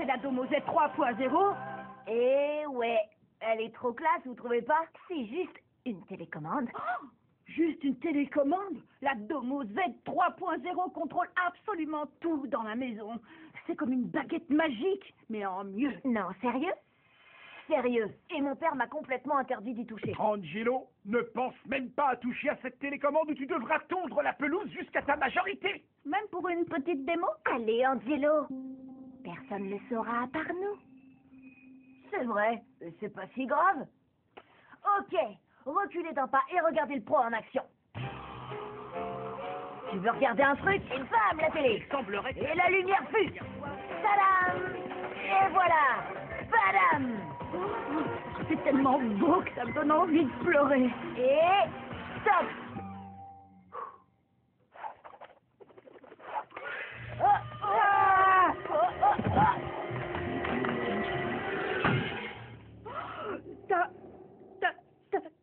la Domo Z 3.0. Eh ouais, elle est trop classe, vous trouvez pas? C'est juste une télécommande. Oh, juste une télécommande? La Domo Z 3.0 contrôle absolument tout dans la maison. C'est comme une baguette magique, mais en mieux. Non, sérieux? Sérieux. Et mon père m'a complètement interdit d'y toucher. Angelo, ne pense même pas à toucher à cette télécommande où tu devras tondre la pelouse jusqu'à ta majorité. Même pour une petite démo? Allez, Angelo. Personne ne le saura à part nous. C'est vrai, c'est pas si grave. Ok, reculez d'un pas et regardez le pro en action. Tu veux regarder un truc? Et bam, la télé. Il semblerait que... Et la lumière fuse. Tadam! Et voilà. Badam! C'est tellement beau que ça me donne envie de pleurer. Et stop! Oh, ah! Oh, oh, oh.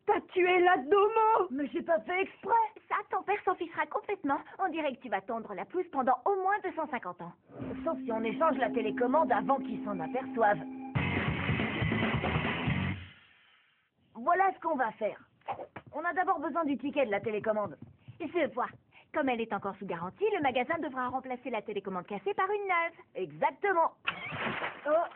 T'as tué la Domo! Mais j'ai pas fait exprès. Ça, ton père s'en fichera complètement. On dirait que tu vas tondre la pelouse pendant au moins 250 ans. Sauf si on échange la télécommande avant qu'ils s'en aperçoivent. Voilà ce qu'on va faire. On a d'abord besoin du ticket de la télécommande. Je vois. Comme elle est encore sous garantie, le magasin devra remplacer la télécommande cassée par une neuve. Exactement. Oh,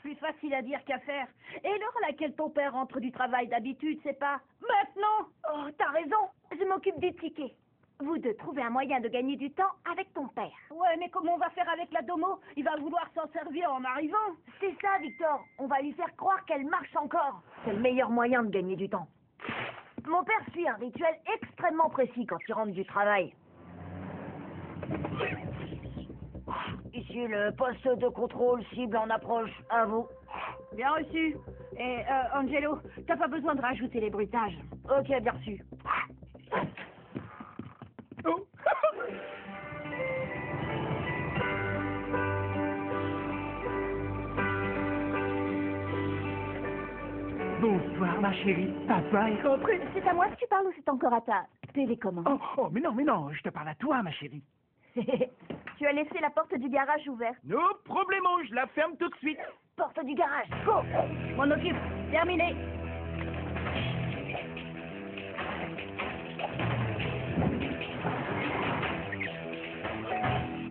plus facile à dire qu'à faire. Et l'heure à laquelle ton père rentre du travail d'habitude, c'est pas maintenant? Oh, t'as raison. Je m'occupe du ticket. Vous deux, trouvez un moyen de gagner du temps avec ton père. Ouais, mais comment on va faire avec la Domo? Il va vouloir s'en servir en arrivant. C'est ça, Victor. On va lui faire croire qu'elle marche encore. C'est le meilleur moyen de gagner du temps. Mon père suit un rituel extrêmement précis quand il rentre du travail. Ici, le poste de contrôle cible en approche. À vous. Bien reçu. Et, Angelo, t'as pas besoin de rajouter les bruitages. Ok, bien reçu. Oh. Bonsoir, ma chérie. Papa est rentré. C'est à moi que tu parles ou c'est encore à ta télécommande? Oh, mais non, je te parle à toi, ma chérie. Tu as laissé la porte du garage ouverte. No problemo, je la ferme tout de suite. Porte du garage, go! M'en occupe. Terminé.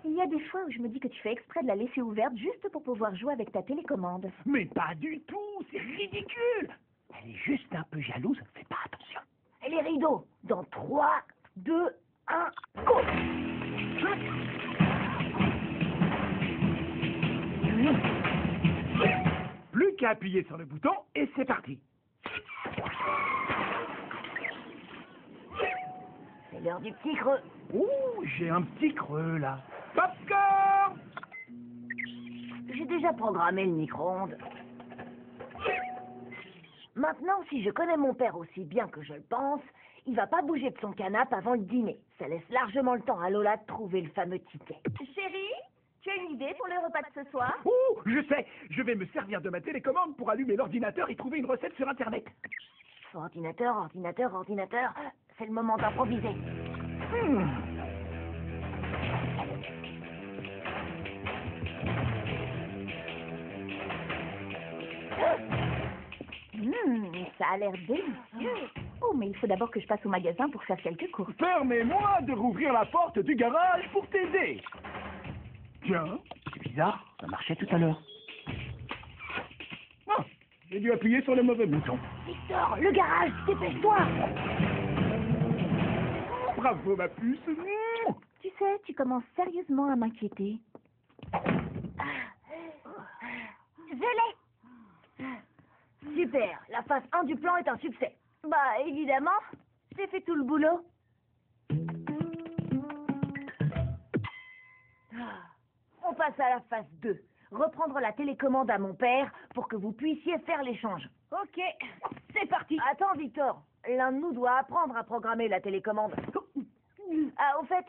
Il y a des fois où je me dis que tu fais exprès de la laisser ouverte juste pour pouvoir jouer avec ta télécommande. Mais pas du tout, c'est ridicule. Elle est juste un peu jalouse, fais pas attention. Et les rideaux, dans 3, 2, 1, go! Plus qu'à appuyer sur le bouton et c'est parti. C'est l'heure du petit creux. Ouh, j'ai un petit creux là. Popcorn! J'ai déjà programmé le micro-ondes. Maintenant, si je connais mon père aussi bien que je le pense, il va pas bouger de son canapé avant le dîner. Ça laisse largement le temps à Lola de trouver le fameux ticket. Chérie, tu as une idée pour le repas de ce soir? Ouh, je sais, je vais me servir de ma télécommande pour allumer l'ordinateur et trouver une recette sur Internet. Ordinateur, c'est le moment d'improviser. Ça a l'air délicieux. Oh, mais il faut d'abord que je passe au magasin pour faire quelques courses. Permets-moi de rouvrir la porte du garage pour t'aider. Tiens, c'est bizarre, ça marchait tout à l'heure. Ah, j'ai dû appuyer sur le mauvais bouton. Victor, le garage, dépêche-toi! Bravo, ma puce. Tu sais, tu commences sérieusement à m'inquiéter. Je l'ai! Super, la phase 1 du plan est un succès. Bah, évidemment, j'ai fait tout le boulot. On passe à la phase 2. Reprendre la télécommande à mon père pour que vous puissiez faire l'échange. Ok, c'est parti. Attends, Victor. L'un de nous doit apprendre à programmer la télécommande. Ah, au fait,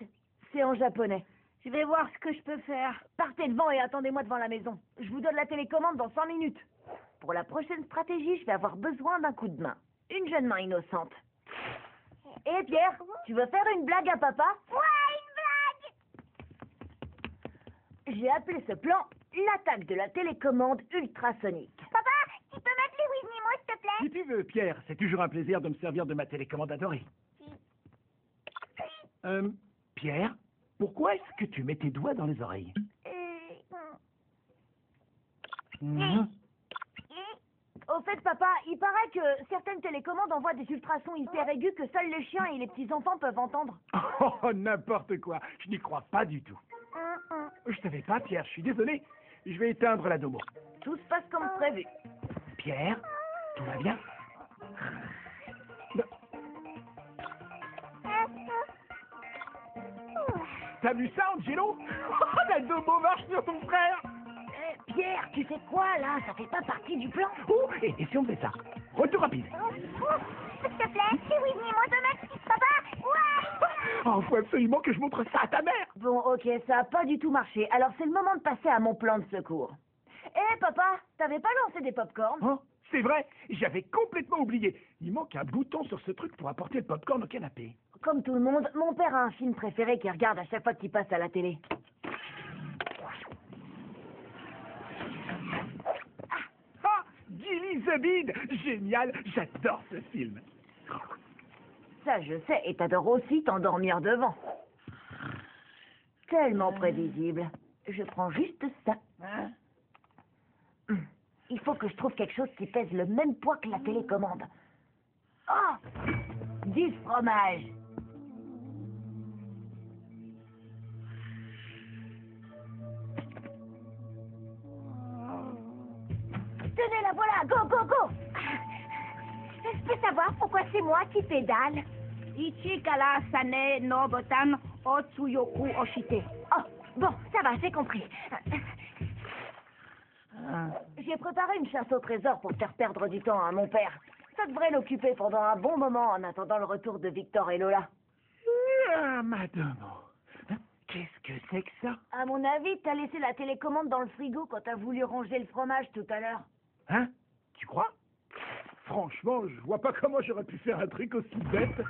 c'est en japonais. Je vais voir ce que je peux faire. Partez devant et attendez-moi devant la maison. Je vous donne la télécommande dans 5 minutes. Pour la prochaine stratégie, je vais avoir besoin d'un coup de main. Une jeune main innocente. Et Pierre, tu veux faire une blague à papa? Ouais, une blague! J'ai appelé ce plan l'attaque de la télécommande ultrasonique. Papa, tu peux m'appeler Whitney, s'il te plaît? Si tu veux, Pierre, c'est toujours un plaisir de me servir de ma télécommande adorée. Pierre, pourquoi est-ce que tu mets tes doigts dans les oreilles? Au fait, papa, il paraît que certaines télécommandes envoient des ultrasons hyper aigus que seuls les chiens et les petits-enfants peuvent entendre. Oh, n'importe quoi. Je n'y crois pas du tout. Je savais pas, Pierre, je suis désolé. Je vais éteindre la domo. Tout se passe comme prévu. Pierre, tout va bien? T'as vu ça, Angelo? La domo marche sur ton frère! Pierre, tu sais quoi, là? Ça fait pas partie du plan. Oh, et si on fait ça? Retour rapide. S'il te plaît, c'est Whitney, automatique. Papa, ouais! Oh, faut absolument que je montre ça à ta mère! Bon, ok, ça a pas du tout marché. Alors c'est le moment de passer à mon plan de secours. Papa, t'avais pas lancé des pop-corn? Oh, c'est vrai, j'avais complètement oublié. Il manque un bouton sur ce truc pour apporter le popcorn au canapé. Comme tout le monde, mon père a un film préféré qu'il regarde à chaque fois qu'il passe à la télé. Ah, Gilly the Bid! Génial, j'adore ce film. Ça, je sais, et t'adores aussi t'endormir devant. Tellement prévisible. Je prends juste ça. Il faut que je trouve quelque chose qui pèse le même poids que la télécommande. Oh! 10 fromages. Tenez, la voilà, go, go, go! Je peux savoir pourquoi c'est moi qui pédale? Ichikala sane no botan otsuyoku oshite. Oh, bon, ça va, j'ai compris. J'ai préparé une chasse au trésor pour faire perdre du temps à mon père. Ça devrait l'occuper pendant un bon moment en attendant le retour de Victor et Lola. Ah, madame. Qu'est-ce que c'est que ça? À mon avis, t'as laissé la télécommande dans le frigo quand t'as voulu ranger le fromage tout à l'heure. Hein? Tu crois? Franchement, je vois pas comment j'aurais pu faire un truc aussi bête.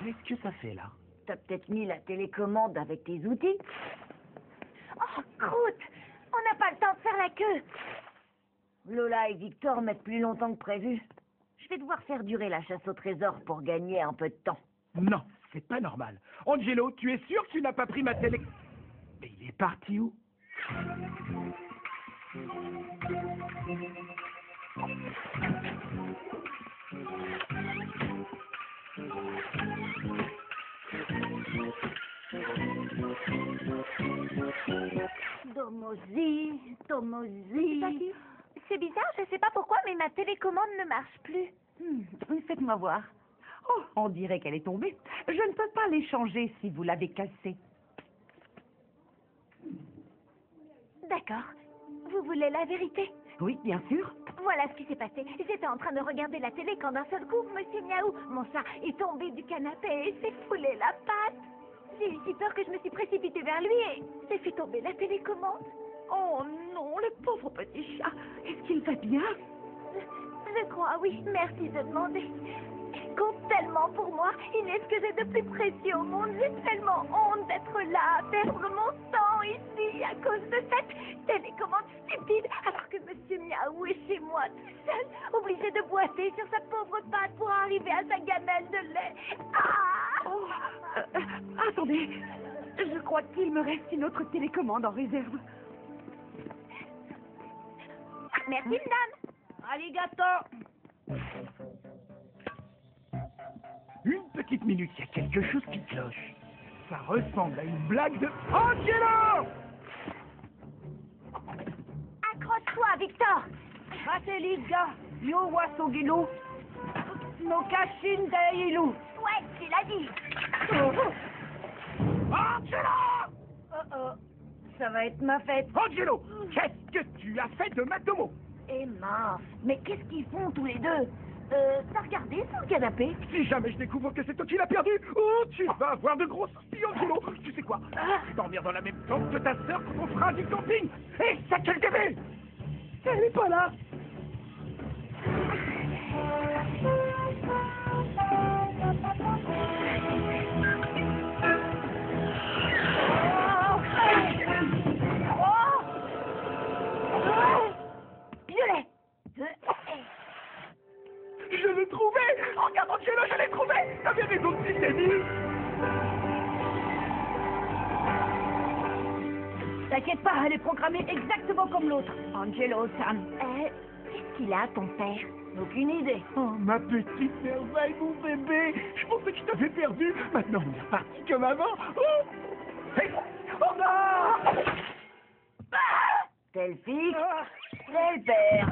Qu'est-ce que ça fait, là? T'as peut-être mis la télécommande avec tes outils? Oh, croûte! On n'a pas le temps de faire la queue. Lola et Victor mettent plus longtemps que prévu. Je vais devoir faire durer la chasse au trésor pour gagner un peu de temps. Non, c'est pas normal. Angelo, tu es sûr que tu n'as pas pris ma télé... Mais il est parti où? Domozy, Domozy. C'est bizarre, je sais pas pourquoi, mais ma télécommande ne marche plus. Faites-moi voir. Oh, on dirait qu'elle est tombée. Je ne peux pas l'échanger si vous l'avez cassée. D'accord. Vous voulez la vérité? Oui, bien sûr. Voilà ce qui s'est passé. J'étais en train de regarder la télé quand d'un seul coup, Monsieur Miaou, mon chat, est tombé du canapé et s'est foulé la patte. J'ai eu si peur que je me suis précipitée vers lui et j'ai fait tomber la télécommande. Oh non, le pauvre petit chat. Est-ce qu'il va bien? Je crois, oui. Merci de demander. Il compte tellement pour moi. Il est ce que j'ai de plus précieux au monde. J'ai tellement honte d'être là, à perdre mon temps ici à cause de cette télécommande stupide, alors que Monsieur Miaou est chez moi tout seul, obligé de boiter sur sa pauvre patte pour arriver à sa gamelle de lait. Ah! Oh, attendez. Je crois qu'il me reste une autre télécommande en réserve. Merci, madame. Arigato. Une petite minute, il y a quelque chose qui cloche. Ça ressemble à une blague de... Angelo! Accroche-toi, Victor. Mateliga, yo wasogilu, no kashin deilu. Ouais, tu l'as dit. Angelo! Ça va être ma fête. Angelo, qu'est-ce que tu as fait de ma domo? Et mince, mais qu'est-ce qu'ils font tous les deux? T'as regardé sur le canapé? Si jamais je découvre que c'est toi qui l'as perdu, oh, tu vas avoir de gros soucis, Angelo. Tu sais quoi? Dormir dans la même tente que ta sœur quand on fera du camping. Et ça, quel début! Elle n'est pas là. Angelo, je l'ai trouvé. T'avais raison de c'est mieux. T'inquiète pas, elle est programmée exactement comme l'autre. Angelo, Sam. Qu'est-ce qu'il a, ton père? Aucune idée. Oh, ma petite merveille, mon bébé. Je pensais que je t'avais perdu. Maintenant, on est reparti comme avant. Oh, hey. Oh non. Tel fils, Ah. tel père.